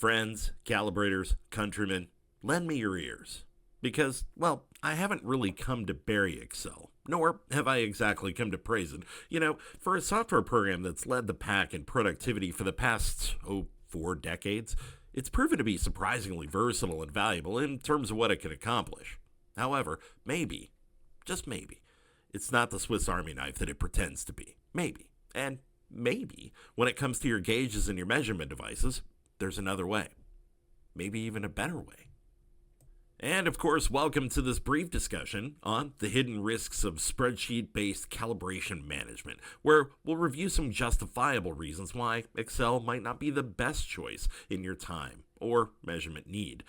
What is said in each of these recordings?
Friends, calibrators, countrymen, lend me your ears. Because, well, I haven't really come to bury Excel, nor have I exactly come to praise it. For a software program that's led the pack in productivity for the past, 4 decades, it's proven to be surprisingly versatile and valuable in terms of what it can accomplish. However, maybe, just maybe, it's not the Swiss Army knife that it pretends to be. Maybe. And maybe, when it comes to your gauges and your measurement devices, there's another way. Maybe even a better way. And of course, welcome to this brief discussion on the hidden risks of spreadsheet-based calibration management, where we'll review some justifiable reasons why Excel might not be the best choice in your time or measurement need.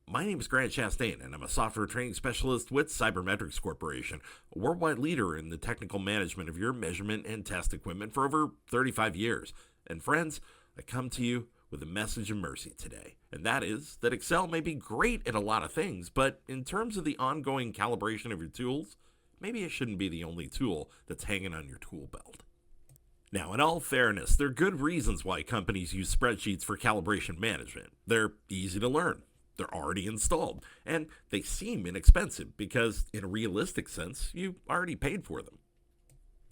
My name is Grant Chastain, and I'm a software training specialist with Cybermetrics Corporation, a worldwide leader in the technical management of your measurement and test equipment for over 35 years. And friends, I come to you with a message of mercy today, and that is that Excel may be great at a lot of things, but in terms of the ongoing calibration of your tools, maybe it shouldn't be the only tool that's hanging on your tool belt. Now, in all fairness, there are good reasons why companies use spreadsheets for calibration management. They're easy to learn. They're already installed, and they seem inexpensive because, in a realistic sense, you already paid for them.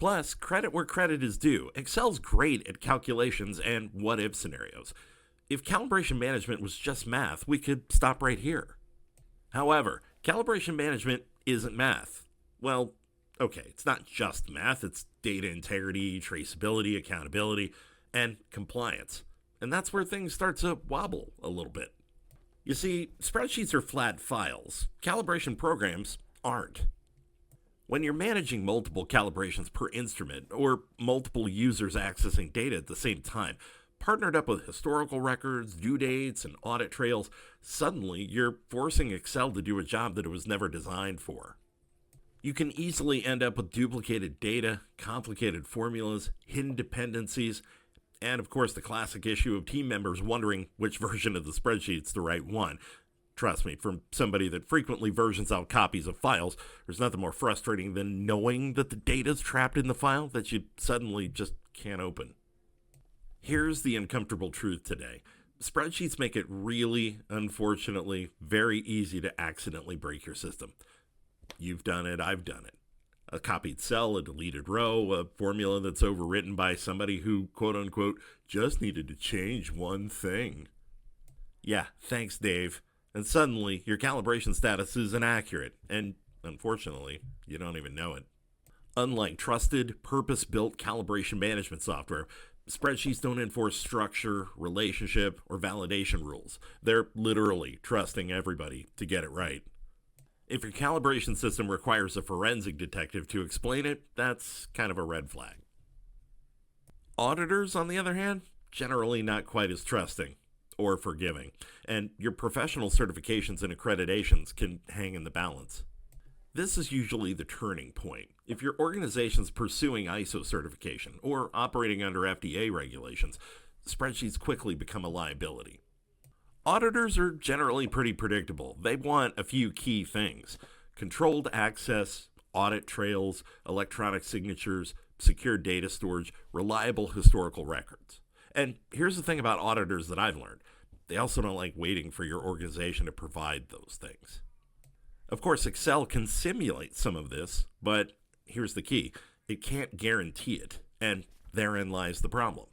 Plus, credit where credit is due. Excel's great at calculations and what-if scenarios. If calibration management was just math, we could stop right here. However, calibration management isn't math. Well, okay, it's not just math. It's data integrity, traceability, accountability, and compliance. And that's where things start to wobble a little bit. You see, spreadsheets are flat files. Calibration programs aren't. When you're managing multiple calibrations per instrument or multiple users accessing data at the same time, partnered up with historical records, due dates, and audit trails, suddenly you're forcing Excel to do a job that it was never designed for. You can easily end up with duplicated data, complicated formulas, hidden dependencies, and of course the classic issue of team members wondering which version of the spreadsheet's the right one. Trust me, from somebody that frequently versions out copies of files, there's nothing more frustrating than knowing that the data's trapped in the file that you suddenly just can't open. Here's the uncomfortable truth today. Spreadsheets make it really, unfortunately, very easy to accidentally break your system. You've done it, I've done it. A copied cell, a deleted row, a formula that's overwritten by somebody who, quote-unquote, just needed to change one thing. Yeah, thanks, Dave. And suddenly, your calibration status is inaccurate, and unfortunately, you don't even know it. Unlike trusted, purpose-built calibration management software, spreadsheets don't enforce structure, relationship, or validation rules. They're literally trusting everybody to get it right. If your calibration system requires a forensic detective to explain it, that's kind of a red flag. Auditors, on the other hand, generally not quite as trusting or forgiving, and your professional certifications and accreditations can hang in the balance. This is usually the turning point. If your organization's pursuing ISO certification or operating under FDA regulations, spreadsheets quickly become a liability. Auditors are generally pretty predictable. They want a few key things: controlled access, audit trails, electronic signatures, secure data storage, reliable historical records. And here's the thing about auditors that I've learned. They also don't like waiting for your organization to provide those things. Of course, Excel can simulate some of this, but here's the key. It can't guarantee it, and therein lies the problem.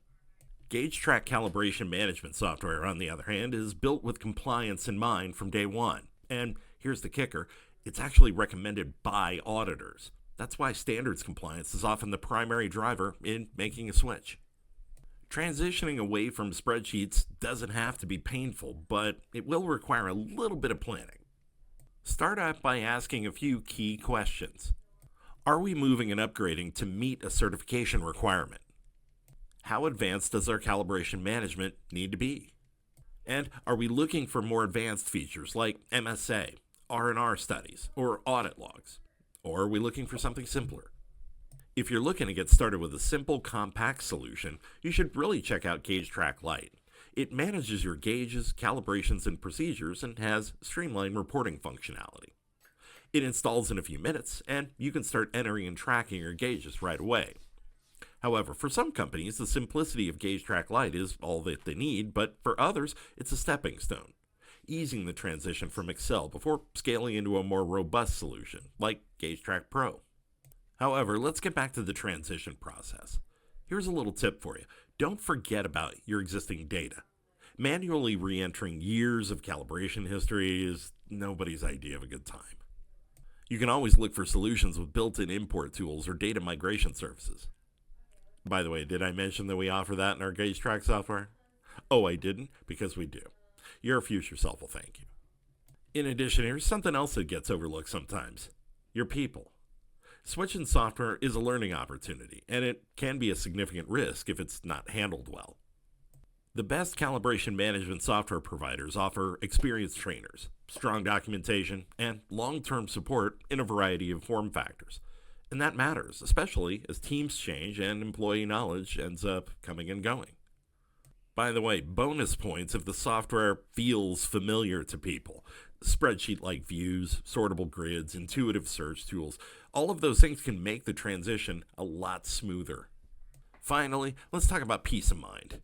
GaugeTrack calibration management software, on the other hand, is built with compliance in mind from day one. And here's the kicker. It's actually recommended by auditors. That's why standards compliance is often the primary driver in making a switch. Transitioning away from spreadsheets doesn't have to be painful, but it will require a little bit of planning. Start out by asking a few key questions. Are we moving and upgrading to meet a certification requirement? How advanced does our calibration management need to be? And are we looking for more advanced features like MSA, R&R studies, or audit logs? Or are we looking for something simpler? If you're looking to get started with a simple, compact solution, you should really check out GaugeTrack Lite. It manages your gauges, calibrations, and procedures and has streamlined reporting functionality. It installs in a few minutes, and you can start entering and tracking your gauges right away. However, for some companies, the simplicity of GaugeTrack Lite is all that they need, but for others, it's a stepping stone, easing the transition from Excel before scaling into a more robust solution, like GaugeTrack Pro. However, let's get back to the transition process. Here's a little tip for you. Don't forget about your existing data. Manually re-entering years of calibration history is nobody's idea of a good time. You can always look for solutions with built-in import tools or data migration services. By the way, did I mention that we offer that in our GaugeTrack software? Oh, I didn't, because we do. Your future self will thank you. In addition, here's something else that gets overlooked sometimes. Your people. Switching software is a learning opportunity, and it can be a significant risk if it's not handled well. The best calibration management software providers offer experienced trainers, strong documentation, and long-term support in a variety of form factors. And that matters, especially as teams change and employee knowledge ends up coming and going. By the way, bonus points if the software feels familiar to people. Spreadsheet-like views, sortable grids, intuitive search tools, all of those things can make the transition a lot smoother. Finally, let's talk about peace of mind.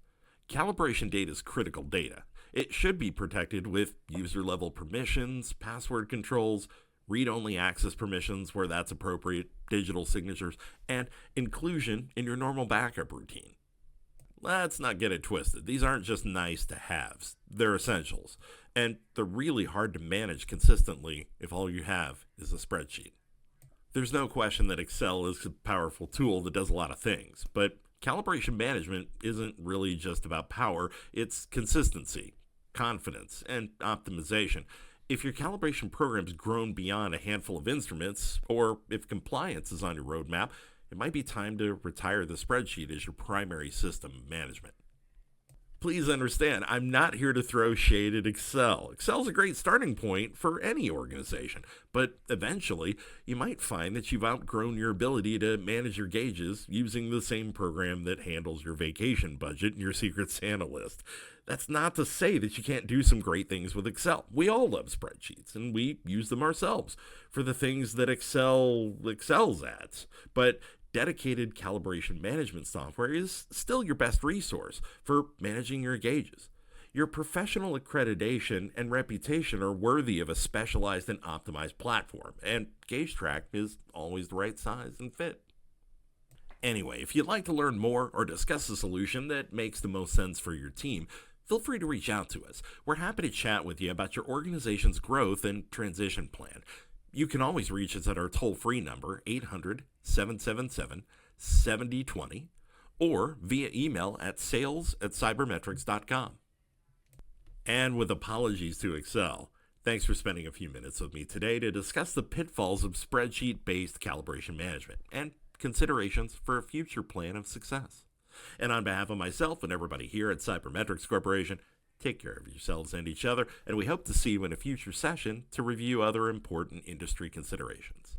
Calibration data is critical data. It should be protected with user-level permissions, password controls, read-only access permissions where that's appropriate, digital signatures, and inclusion in your normal backup routine. Let's not get it twisted. These aren't just nice to haves. They're essentials. And they're really hard to manage consistently if all you have is a spreadsheet. There's no question that Excel is a powerful tool that does a lot of things, but calibration management isn't really just about power. It's consistency, confidence, and optimization. If your calibration program's grown beyond a handful of instruments, or if compliance is on your roadmap, it might be time to retire the spreadsheet as your primary system of management. Please understand, I'm not here to throw shade at Excel. Excel's a great starting point for any organization, but eventually you might find that you've outgrown your ability to manage your gauges using the same program that handles your vacation budget and your Secret Santa list. That's not to say that you can't do some great things with Excel. We all love spreadsheets, and we use them ourselves for the things that Excel excels at. But dedicated calibration management software is still your best resource for managing your gauges. Your professional accreditation and reputation are worthy of a specialized and optimized platform, and GaugeTrack is always the right size and fit. Anyway, if you'd like to learn more or discuss a solution that makes the most sense for your team, feel free to reach out to us. We're happy to chat with you about your organization's growth and transition plan. You can always reach us at our toll-free number, 800-777-7020, or via email at sales@cybermetrics.com. And with apologies to Excel, thanks for spending a few minutes with me today to discuss the pitfalls of spreadsheet-based calibration management and considerations for a future plan of success. And on behalf of myself and everybody here at Cybermetrics Corporation, take care of yourselves and each other, and we hope to see you in a future session to review other important industry considerations.